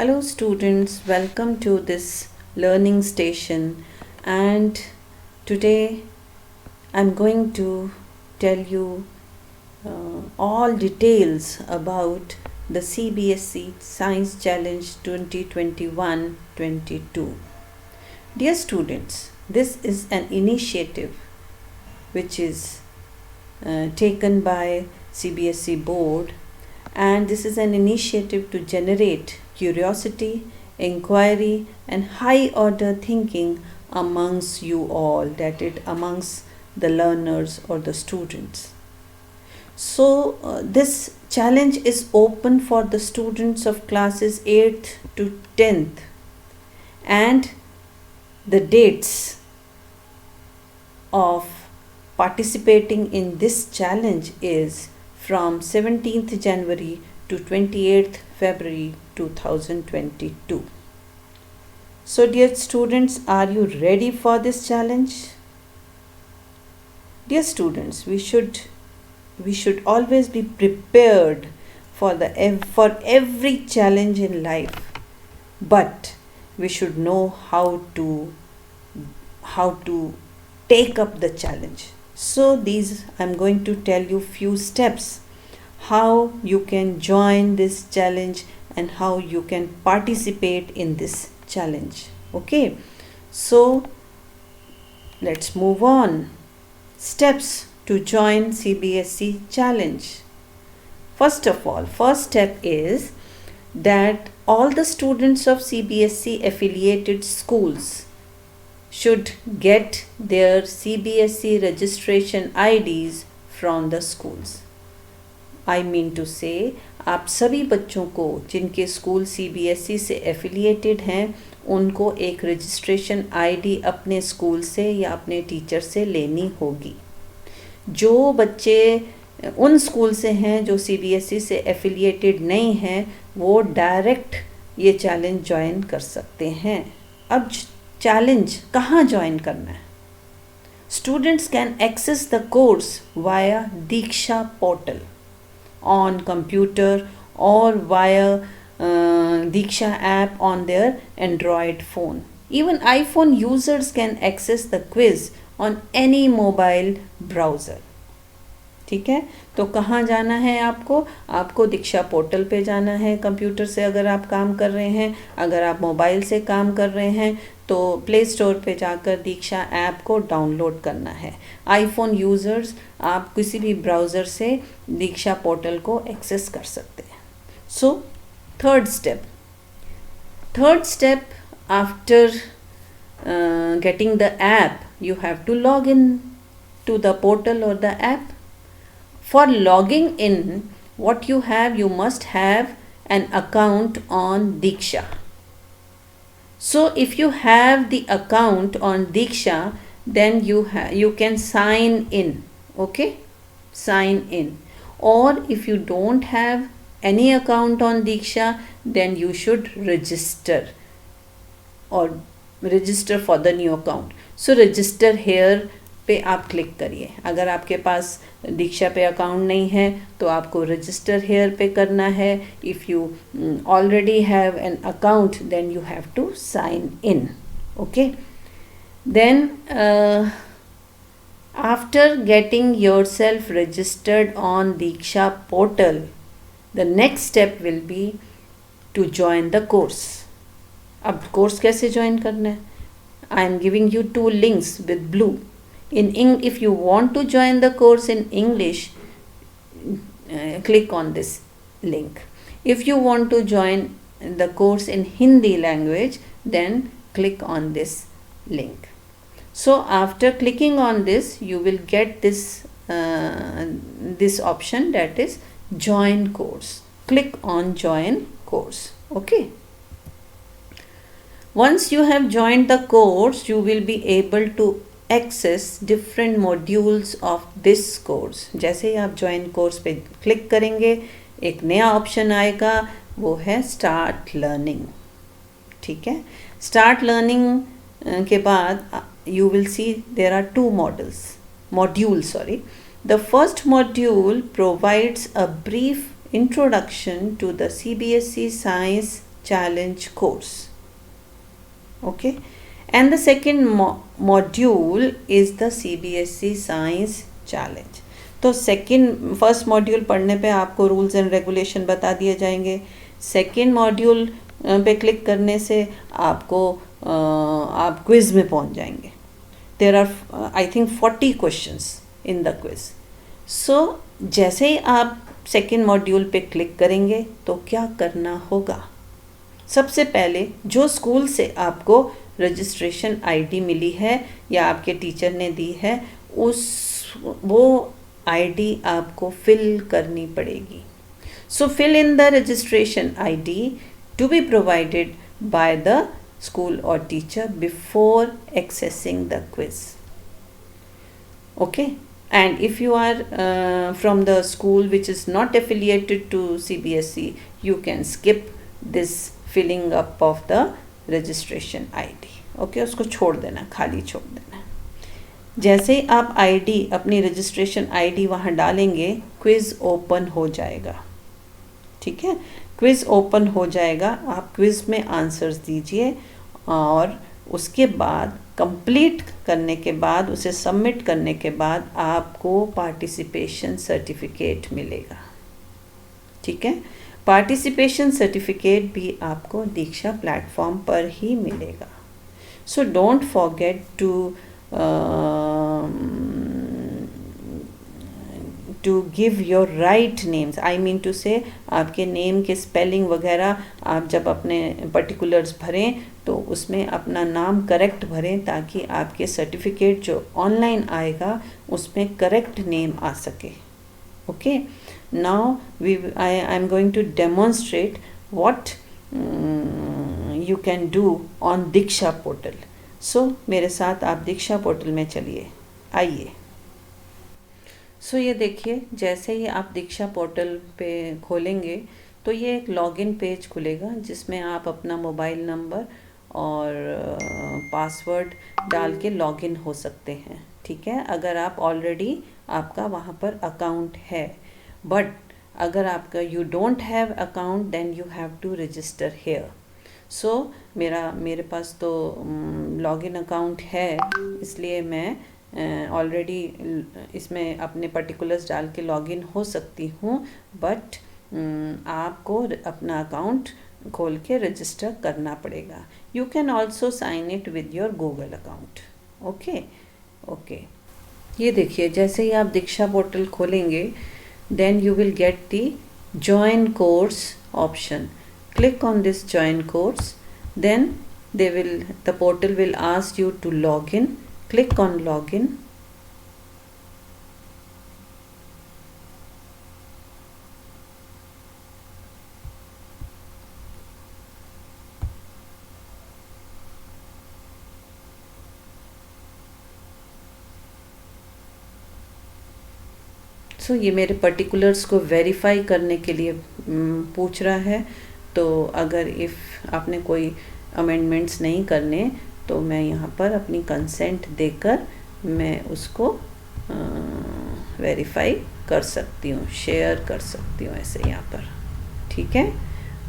Hello students, welcome to this learning station, and today I'm going to tell you all details about the CBSE Science Challenge 2021-22. Dear students, this is an initiative which is taken by CBSE board, and this is an initiative to generate curiosity, inquiry and high order thinking amongst you all, that is amongst the learners or the students. So this challenge is open for the students of classes 8th to 10th, and the dates of participating in this challenge is from 17th January to 28th February 2022. So dear students, are you ready for this challenge? Dear students, we should always be prepared for every challenge in life, but we should know how to take up the challenge. So these I'm going to tell you few steps how you can join this challenge and how you can participate in this challenge. Okay, so let's move on. Steps to join CBSE challenge. First of all, first step is that all the students of CBSE affiliated schools should get their CBSE registration IDs from the schools. I mean to say, आप सभी बच्चों को जिनके school CBSE से affiliated हैं उनको एक registration ID अपने स्कूल से या अपने टीचर से लेनी होगी. जो बच्चे उन स्कूल से हैं जो CBSE से एफिलिएटेड नहीं हैं वो डायरेक्ट ये चैलेंज ज्वाइन कर सकते हैं. अब चैलेंज कहाँ ज्वाइन करना है? Students can access the course via Diksha portal on computer or via Diksha app on their Android phone. Even iPhone users can access the quiz on any mobile browser. ठीक है, तो कहाँ जाना है आपको दीक्षा पोर्टल पे जाना है. कंप्यूटर से अगर आप काम कर रहे हैं, अगर आप मोबाइल से काम कर रहे हैं तो प्ले स्टोर पे जाकर दीक्षा ऐप को डाउनलोड करना है. आईफोन यूज़र्स आप किसी भी ब्राउज़र से दीक्षा पोर्टल को एक्सेस कर सकते हैं. So third step after getting the app, you have to log in to the portal or the app. For logging in, what you must have an account on Diksha. So if you have the account on Diksha, then you can sign in. Okay, sign in. Or if you don't have any account on Diksha, then you should register for the new account. So register here पे आप click करिए. अगर आपके पास दीक्षा पे account नहीं है तो आपको रजिस्टर हेयर पे करना है. If you already have an account then you have to sign in. Okay, then after getting yourself registered on Diksha portal, the next step will be to join the course. अब course कैसे join करना है? I am giving you 2 links with blue. If you want to join the course in English, click on this link. If you want to join the course in Hindi language, then click on this link. So after clicking on this, you will get this option, that is join course. Click on join course. Okay. Once you have joined the course, you will be able to access different modules of this course. जैसे ही आप join course पे click करेंगे एक नया option आएगा, वो है स्टार्ट लर्निंग. ठीक है, स्टार्ट लर्निंग के बाद you will see there are 2 modules. The first module provides a brief introduction to the CBSE Science challenge course. Okay, and the second module is the CBSE Science Challenge. तो first module पढ़ने पे आपको rules and regulation बता दिए जाएंगे. Second module पे click करने से आपको आप क्विज़ में पहुंच जाएंगे. There are I think 40 questions in the quiz. So जैसे ही आप सेकेंड मॉड्यूल पे क्लिक करेंगे तो क्या करना होगा. सबसे पहले जो स्कूल से आपको रजिस्ट्रेशन आईडी मिली है या आपके टीचर ने दी है, वो आईडी आपको फिल करनी पड़ेगी. So fill in the registration ID to be provided by the school और teacher before accessing the quiz. Okay, and if you are from the school which is not affiliated to CBSE, you can skip this filling up of the registration ID. okay, उसको छोड़ देना, खाली छोड़ देना. जैसे ही आप ID अपनी रजिस्ट्रेशन ID वहाँ डालेंगे, क्विज़ ओपन हो जाएगा. ठीक है, क्विज़ ओपन हो जाएगा. आप क्विज़ में आंसर्स दीजिए और उसके बाद कंप्लीट करने के बाद, उसे सबमिट करने के बाद आपको पार्टिसिपेशन सर्टिफिकेट मिलेगा. ठीक है, पार्टिसिपेशन सर्टिफिकेट भी आपको दीक्षा प्लेटफॉर्म पर ही मिलेगा. So don't forget to give your right names. I mean to say आपके नेम के स्पेलिंग वगैरह आप जब अपने पर्टिकुलर्स भरें तो उसमें अपना नाम करेक्ट भरें, ताकि आपके सर्टिफिकेट जो ऑनलाइन आएगा उसमें करेक्ट नेम आ सके. Okay, now I am going to demonstrate what you can do on Diksha portal. So मेरे साथ आप दीक्षा पोर्टल में चलिए, आइए. सो ये देखिए, जैसे ही आप दीक्षा पोर्टल पे खोलेंगे तो ये एक लॉगिन पेज खुलेगा जिसमें आप अपना मोबाइल नंबर और पासवर्ड डाल के लॉगिन हो सकते हैं. ठीक है, अगर आप ऑलरेडी आपका वहाँ पर अकाउंट है. बट अगर आपका you don't have account then you have to register here. So मेरे पास तो लॉगिन अकाउंट है, इसलिए मैं ऑलरेडी इसमें अपने पर्टिकुलर्स डाल के लॉगिन हो सकती हूँ. बट आपको अपना अकाउंट खोल के रजिस्टर करना पड़ेगा. You can also sign it with your Google account. Okay, ये देखिए, जैसे ही आप दीक्षा पोर्टल खोलेंगे then you will get the join course option. Click on this join course, then the portal will ask you to log in. Click on login. सो ये मेरे particulars को verify करने के लिए पूछ रहा है. तो अगर आपने कोई अमेंडमेंट्स नहीं करने तो मैं यहाँ पर अपनी कंसेंट देकर मैं उसको वेरीफाई कर सकती हूँ, शेयर कर सकती हूँ ऐसे यहाँ पर. ठीक है,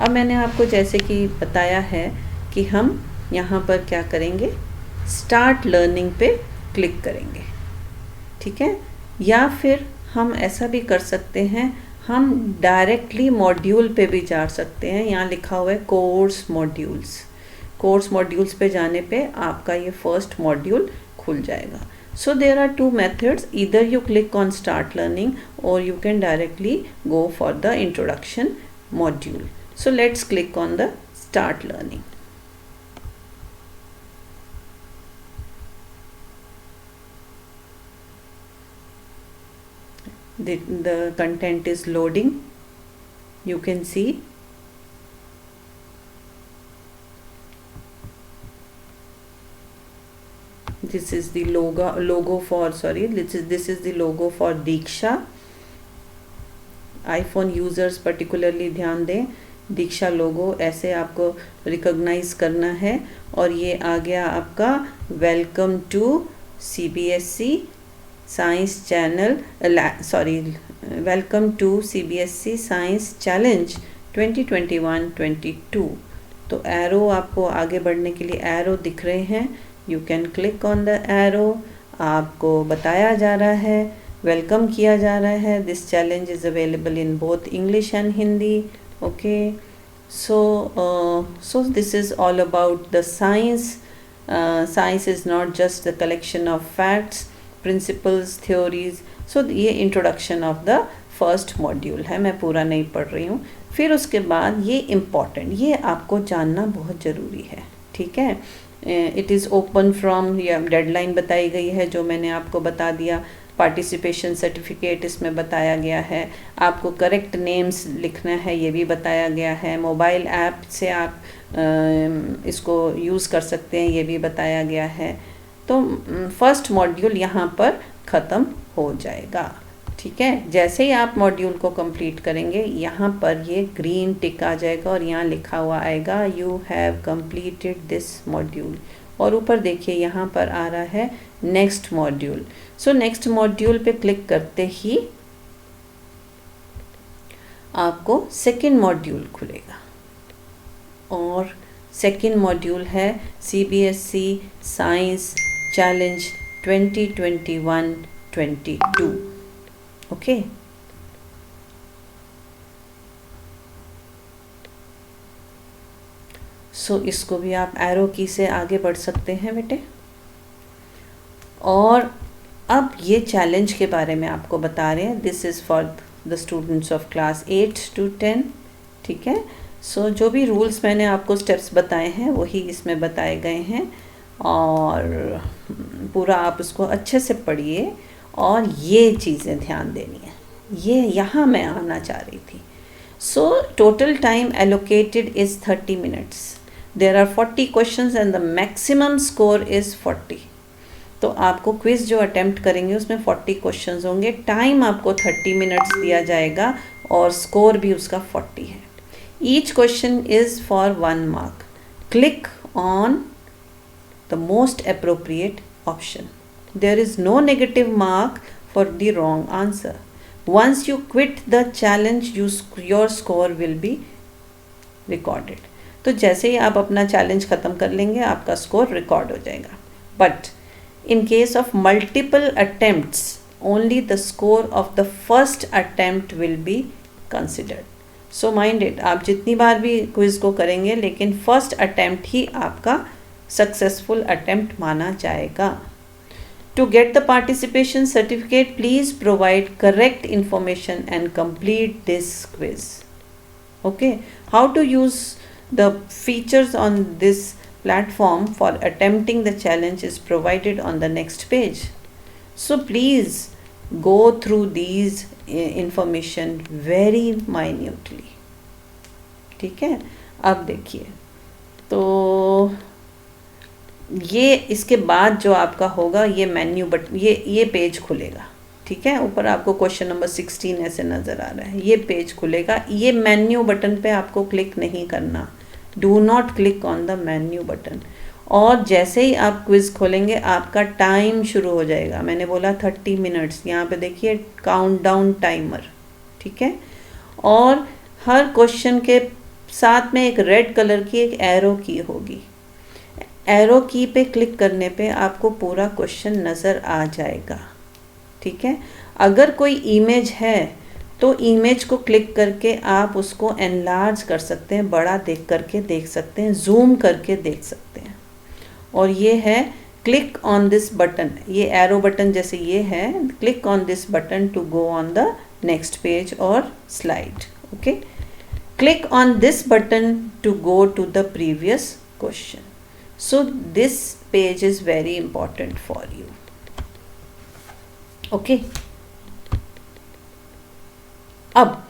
अब मैंने आपको जैसे कि बताया है कि हम यहाँ पर क्या करेंगे, स्टार्ट लर्निंग पे क्लिक करेंगे. ठीक है, या फिर हम ऐसा भी कर सकते हैं, हम डायरेक्टली मॉड्यूल पे भी जा सकते हैं. यहाँ लिखा हुआ है कोर्स मॉड्यूल्स पे जाने पे आपका ये फर्स्ट मॉड्यूल खुल जाएगा. सो there are 2 methods, either you click on start learning or you can directly go for the introduction module. So let's click on the start learning. The content is loading. You can see. This is the logo for this is the logo for Diksha. iPhone users particularly ध्यान दें, दीक्षा लोगो ऐसे आपको recognise करना है. और ये आ गया आपका welcome to CBSE science channel, welcome to CBSE science challenge 2021-22. तो एरो आपको आगे बढ़ने के लिए एरो दिख रहे हैं, you can click on the arrow. आपको बताया जा रहा है, वेलकम किया जा रहा है, this challenge is available in both English and Hindi. Okay, so this is all about the science. Science is not just the collection of facts, principles, theories. So ये introduction of the first module है, मैं पूरा नहीं पढ़ रही हूँ। फिर उसके बाद ये इम्पॉर्टेंट, ये आपको जानना बहुत ज़रूरी है, ठीक है। इट इज़ ओपन फ्रॉम, या डेडलाइन बताई गई है जो मैंने आपको बता दिया। पार्टिसिपेशन सर्टिफिकेट इसमें बताया गया है, आपको करेक्ट नेम्स लिखना है ये भी बताया गया है। मोबाइल ऐप से आप इसको यूज़ कर सकते हैं ये भी बताया गया है। तो फर्स्ट मॉड्यूल यहाँ पर ख़त्म हो जाएगा, ठीक है। जैसे ही आप मॉड्यूल को कंप्लीट करेंगे यहाँ पर ये ग्रीन टिक आ जाएगा और यहाँ लिखा हुआ आएगा you have completed this module, और ऊपर देखिए यहाँ पर आ रहा है next module. So next module पे क्लिक करते ही आपको सेकेंड मॉड्यूल खुलेगा, और सेकेंड मॉड्यूल है CBSE साइंस चैलेंज 2021-22। ओके, सो इसको भी आप एरो की से आगे बढ़ सकते हैं बेटे। और अब ये चैलेंज के बारे में आपको बता रहे हैं, this is for the students of class 8 to 10, ठीक है। सो जो भी रूल्स मैंने आपको स्टेप्स बताए हैं वही इसमें बताए गए हैं, और पूरा आप उसको अच्छे से पढ़िए। और ये चीज़ें ध्यान देनी है, ये यहाँ मैं आना चाह रही थी। So total time allocated is 30 minutes। There are 40 questions and the maximum score is 40। तो आपको क्विज़ जो अटेम्प्ट करेंगे उसमें 40 क्वेश्चंस होंगे, टाइम आपको 30 मिनट्स दिया जाएगा और स्कोर भी उसका 40 है। Each question is for 1 mark। Click on the most appropriate option. There is no negative mark for the wrong answer. Once you quit the challenge your score will be recorded. तो जैसे ही आप अपना challenge ख़त्म कर लेंगे आपका score record हो जाएगा। But in case of multiple attempts only the score of the first attempt will be considered. So mind it, आप जितनी बार भी क्विज को करेंगे लेकिन फर्स्ट अटेम्प्ट ही आपका सक्सेसफुल अटेम्प्ट माना जाएगा। To get the participation certificate, please provide correct information and complete this quiz. Okay, how to use the features on this platform for attempting the challenge is provided on the next page. So please go through these information very minutely, ठीक है। अब देखिए, तो ये इसके बाद जो आपका होगा ये मेन्यू बटन, ये पेज खुलेगा, ठीक है। ऊपर आपको क्वेश्चन नंबर 16 ऐसे नज़र आ रहा है, ये पेज खुलेगा। ये मेन्यू बटन पे आपको क्लिक नहीं करना, do not click on the menu button. और जैसे ही आप क्विज़ खोलेंगे आपका टाइम शुरू हो जाएगा। मैंने बोला 30 मिनट्स, यहाँ पे देखिए काउंटडाउन टाइमर, ठीक है। और हर क्वेश्चन के साथ में एक रेड कलर की एक एरो की होगी। एरो की पे क्लिक करने पे आपको पूरा क्वेश्चन नज़र आ जाएगा, ठीक है। अगर कोई इमेज है तो इमेज को क्लिक करके आप उसको एनलार्ज कर सकते हैं, बड़ा देख करके देख सकते हैं, जूम करके देख सकते हैं। और ये है क्लिक ऑन दिस बटन, ये एरो बटन जैसे ये है, click on this button to go on the next page और slide. Okay, click on this button to go to the previous question. So this page is very important for you. Okay, अब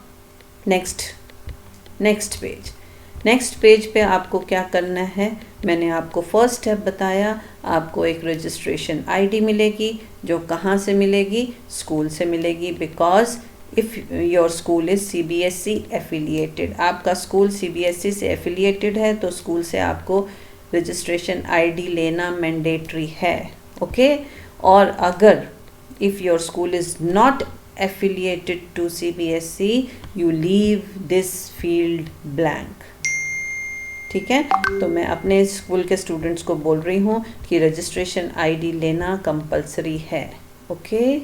next page पे आपको क्या करना है, मैंने आपको first step बताया। आपको एक रजिस्ट्रेशन आईडी मिलेगी, जो कहाँ से मिलेगी, स्कूल से मिलेगी, because if your school is CBSE affiliated. आपका स्कूल CBSE से एफिलिएटेड है तो स्कूल से आपको रजिस्ट्रेशन आईडी लेना मैंडेटरी है। ओके, और अगर if your school is not affiliated to CBSE, you leave this field blank. ठीक है, तो मैं अपने स्कूल के स्टूडेंट्स को बोल रही हूँ कि रजिस्ट्रेशन आईडी लेना कंपलसरी है. ओके,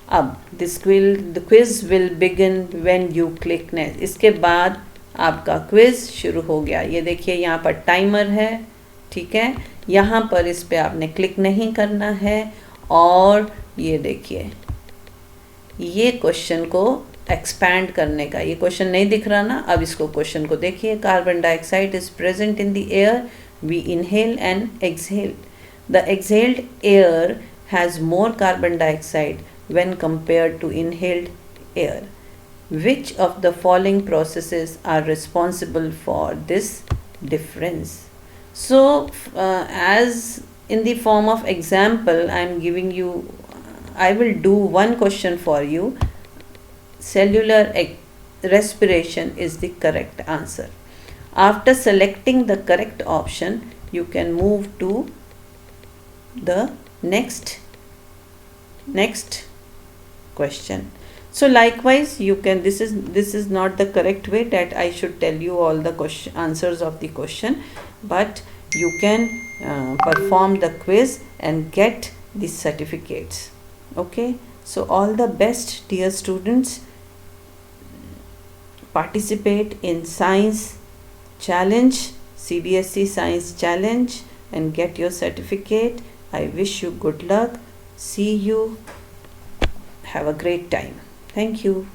अब the quiz will begin when you click next. इसके बाद आपका क्विज शुरू हो गया. ये देखिए यहाँ पर टाइमर है, ठीक है. यहाँ पर इस पे आपने क्लिक नहीं करना है. और ये देखिए, ये क्वेश्चन को एक्सपैंड करने का, ये क्वेश्चन नहीं दिख रहा ना, अब इसको क्वेश्चन को देखिए. Carbon dioxide is present in the air, we inhale and exhale. The exhaled air has more carbon dioxide when compared to inhaled air. Which of the following processes are responsible for this difference? So, as in the form of example, I am giving you, I will do one question for you. Cellular respiration is the correct answer. After selecting the correct option, you can move to the next question. So likewise you can, this is not the correct way that I should tell you all the question answers of the question, but you can perform the quiz and get the certificates. Okay, so all the best, dear students. Participate in science challenge, CBSE science challenge, and get your certificate. I wish you good luck. See you. Have a great time. Thank you.